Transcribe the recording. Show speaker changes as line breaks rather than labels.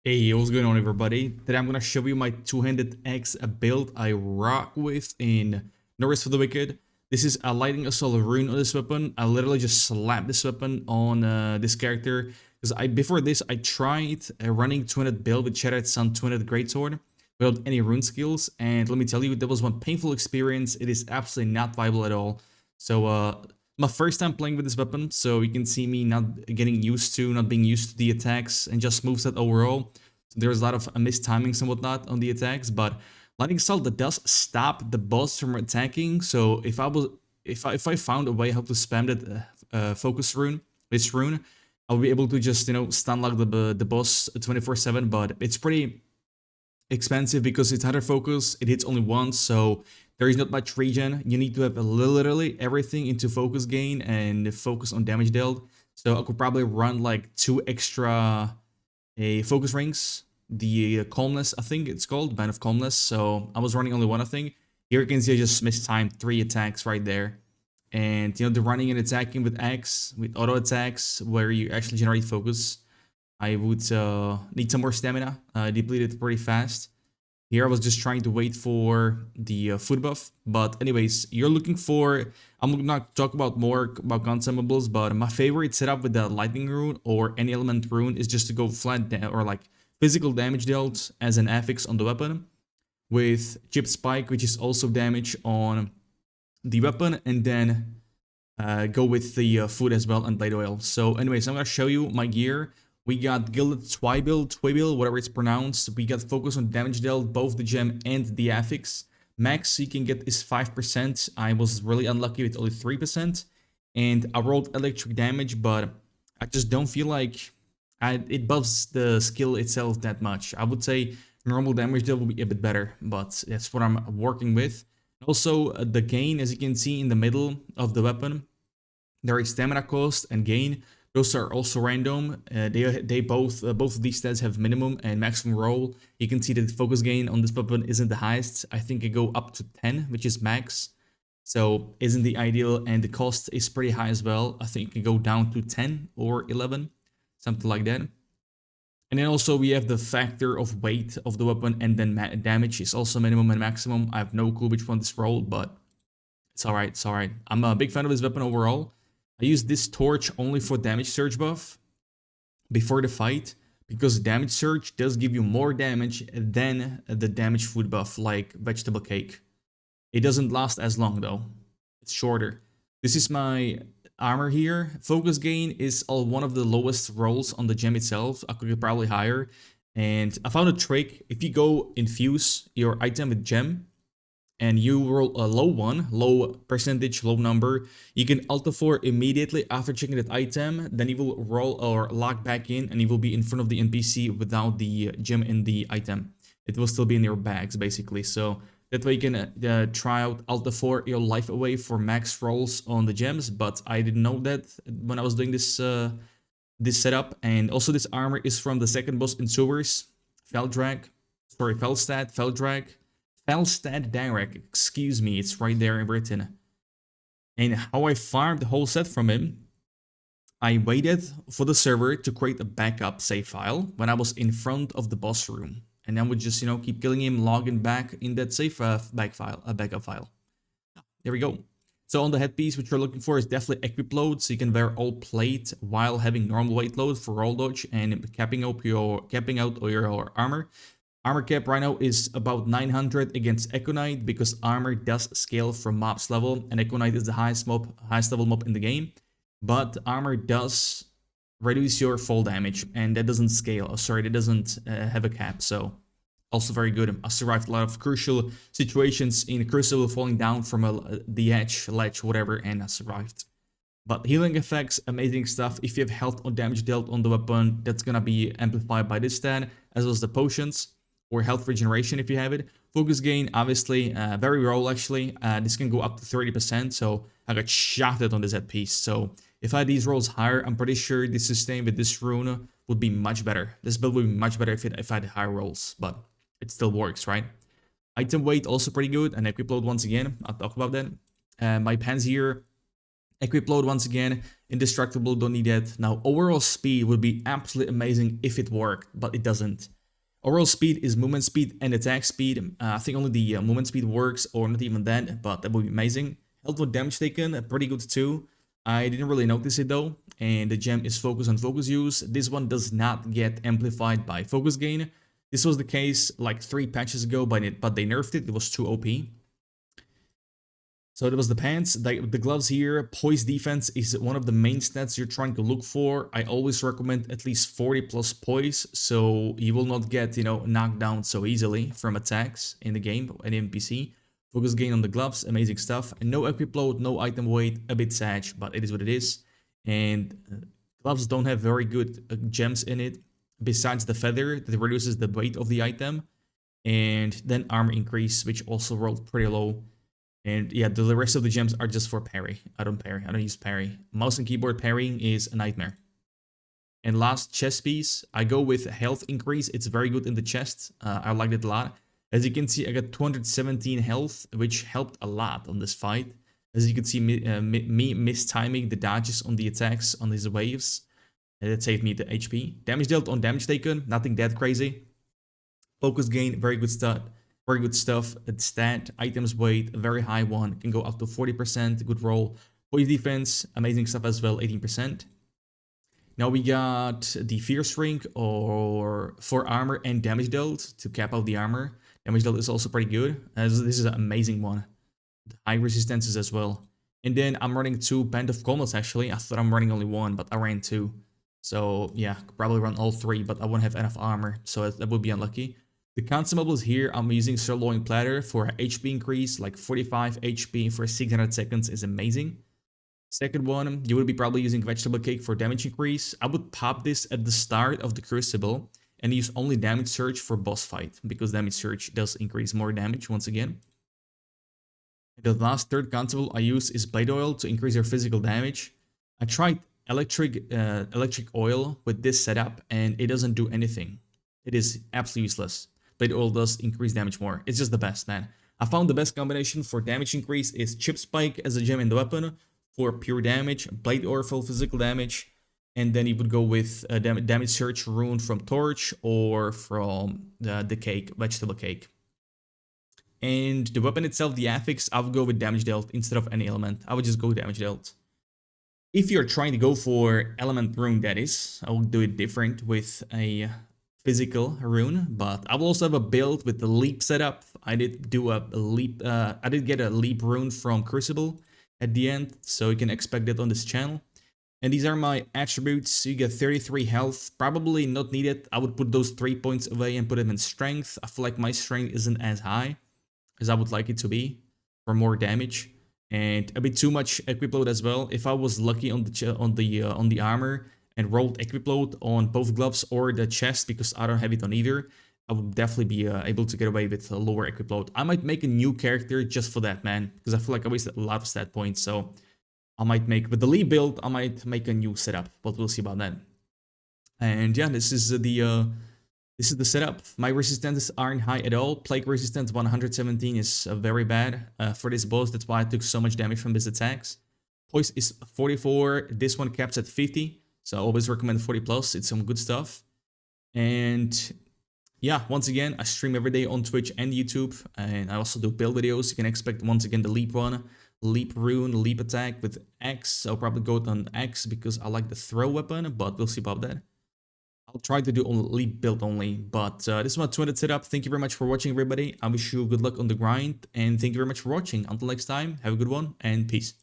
Hey, what's going on everybody? Today I'm gonna show you my two-handed axe build I rock with in No Rest for the Wicked. This is a Lightning Assault rune on this weapon. I literally just slapped this weapon on this character because before this I tried running two-handed build with Shattered Sun two-handed Greatsword without any rune skills, and let me tell you, that was one painful experience. It is absolutely not viable at all. So my first time playing with this weapon, so you can see me not being used to the attacks and just moveset overall. So there's a lot of mistimings and whatnot on the attacks, but Lightning Assault that does stop the boss from attacking. So if I found a way how to spam that focus rune, this rune, I'll be able to just stun lock the boss 24/7. But it's pretty expensive because it's under focus. It hits only once, so there is not much regen. You need to have literally everything into focus gain and focus on damage dealt. So I could probably run like 2 extra focus rings. The Calmness, I think it's called, Band of Calmness. So I was running only one, I think. Here you can see I just mistimed 3 attacks right there. And the running and attacking with X, with auto attacks, where you actually generate focus, I would need some more stamina. Depleted pretty fast. Here I was just trying to wait for the food buff. But anyways, you're looking for... I'm not talk about more about consumables, but my favorite setup with the lightning rune or any element rune is just to go flat or like physical damage dealt as an affix on the weapon, with chip spike, which is also damage on the weapon, and then go with the food as well and blade oil. So anyways, I'm gonna show you my gear. We got Gilded Twibil, whatever it's pronounced. We got focus on damage dealt, both the gem and the affix. Max you can get is 5%. I was really unlucky with only 3%. And I rolled electric damage, but I just don't feel like it buffs the skill itself that much. I would say normal damage deal will be a bit better, but that's what I'm working with. Also, the gain, as you can see in the middle of the weapon, there is stamina cost and gain. Those are also random. They both of these stats have minimum and maximum roll. You can see that the focus gain on this weapon isn't the highest. I think it go up to 10, which is max. So isn't the ideal, and the cost is pretty high as well. I think it can go down to 10 or 11, something like that. And then also we have the factor of weight of the weapon, and then damage is also minimum and maximum. I have no clue which one this rolled, but it's alright, it's alright. I'm a big fan of this weapon overall. I use this torch only for damage surge buff before the fight, because damage surge does give you more damage than the damage food buff like vegetable cake. It doesn't last as long though. It's shorter. This is my armor here. Focus gain is one of the lowest rolls on the gem itself. I could get probably higher. And I found a trick. If you go infuse your item with gem, and you roll a low percentage, low number, you can Alt F4 immediately after checking that item, then you will roll or lock back in, and you will be in front of the NPC without the gem in the item. It will still be in your bags, basically. So that way you can try out Alt F4 your life away for max rolls on the gems, but I didn't know that when I was doing this this setup. And also this armor is from the second boss in Sewers, Felstad Direct, excuse me, it's right there in written. And how I farmed the whole set from him, I waited for the server to create a backup save file when I was in front of the boss room. And then would just, keep killing him, logging back in that save backup file. There we go. So on the headpiece, what you're looking for is definitely equip load, so you can wear all plate while having normal weight load for roll dodge and capping out your armor. Armor cap right now is about 900 against Echo Knight, because armor does scale from mobs level, and Echo Knight is the highest level mob in the game. But armor does reduce your fall damage, and that doesn't scale. That doesn't have a cap, so also very good. I survived a lot of crucial situations in Crucible, falling down from the edge, ledge, whatever, and I survived. But healing effects, amazing stuff. If you have health or damage dealt on the weapon, that's gonna be amplified by this stat, as well as the potions, or health regeneration if you have it. Focus gain, obviously, very roll actually. This can go up to 30%, so I got shafted on this headpiece. So if I had these rolls higher, I'm pretty sure the sustain with this rune would be much better. This build would be much better if I had higher rolls, but it still works, right? Item weight also pretty good, and equip load once again, I'll talk about that. My pants here, equip load once again, indestructible, don't need that. Now overall speed would be absolutely amazing if it worked, but it doesn't. Overall speed is movement speed and attack speed. I think only the movement speed works, or not even that, but that would be amazing. Health with damage taken, pretty good too. I didn't really notice it though, and the gem is focus on focus use. This one does not get amplified by focus gain. This was the case like 3 patches ago, but they nerfed it. It was too OP. So that was the pants. The gloves here. Poise defense is one of the main stats you're trying to look for. I always recommend at least 40 plus poise, so you will not get, knocked down so easily from attacks in the game, any NPC. Focus gain on the gloves, amazing stuff. And no equip load, no item weight, a bit sad, but it is what it is. And gloves don't have very good gems in it, besides the feather that reduces the weight of the item. And then armor increase, which also rolled pretty low. And yeah, the rest of the gems are just for parry. I don't parry. I don't use parry. Mouse and keyboard parrying is a nightmare. And last chest piece, I go with health increase. It's very good in the chest. I liked it a lot. As you can see, I got 217 health, which helped a lot on this fight. As you can see, me mistiming the dodges on the attacks on these waves. And it saved me the HP. Damage dealt on damage taken, nothing that crazy. Focus gain, very good stat. Very good stuff. Stat, items weight, a very high one. Can go up to 40%. Good roll. Poise defense, amazing stuff as well, 18%. Now we got the Fierce Ring or for armor and damage dealt to cap out the armor. Damage dealt is also pretty good. This is an amazing one. High resistances as well. And then I'm running 2 Band of Comets actually. I thought I'm running only 1, but I ran 2. So yeah, could probably run all 3, but I won't have enough armor. So that would be unlucky. The consumables here, I'm using Sirloin Platter for HP increase, like 45 HP for 600 seconds is amazing. Second one, you would be probably using Vegetable Cake for damage increase. I would pop this at the start of the Crucible and use only Damage Surge for boss fight, because Damage Surge does increase more damage once again. The last third consumable I use is Blade Oil to increase your physical damage. I tried electric oil with this setup and it doesn't do anything. It is absolutely useless. Blade Oil does increase damage more. It's just the best, man. I found the best combination for damage increase is Chip Spike as a gem in the weapon for pure damage, Blade Oil for physical damage, and then you would go with Damage Surge Rune from Torch or from the cake, Vegetable Cake. And the weapon itself, the affix, I would go with damage dealt instead of any element. I would just go damage dealt. If you're trying to go for element rune, that is, I will do it different with a physical rune, but I will also have a build with the leap setup. I did do a leap, I did get a leap rune from Crucible at the end, so you can expect it on this channel. And these are my attributes. You get 33 health, probably not needed. I would put those 3 points away and put them in strength. I feel like my strength isn't as high as I would like it to be for more damage, and a bit too much equip load as well. If I was lucky on the armor and rolled equip load on both gloves or the chest, because I don't have it on either, I would definitely be able to get away with a lower equip load. I might make a new character just for that, man, because I feel like I wasted a lot of stat points. So I might make, with the lead build, I might make a new setup, but we'll see about that. And yeah, this is the setup. My resistances aren't high at all. Plague resistance 117 is very bad for this boss. That's why I took so much damage from his attacks. Poise is 44. This one caps at 50. So I always recommend 40 plus. It's some good stuff. And yeah, once again, I stream every day on Twitch and YouTube. And I also do build videos. You can expect once again the leap one. Leap rune, leap attack with X. I'll probably go on X because I like the throw weapon, but we'll see about that. I'll try to do leap build only, but this is my 200 setup. Thank you very much for watching, everybody. I wish you good luck on the grind, and thank you very much for watching. Until next time, have a good one, and peace.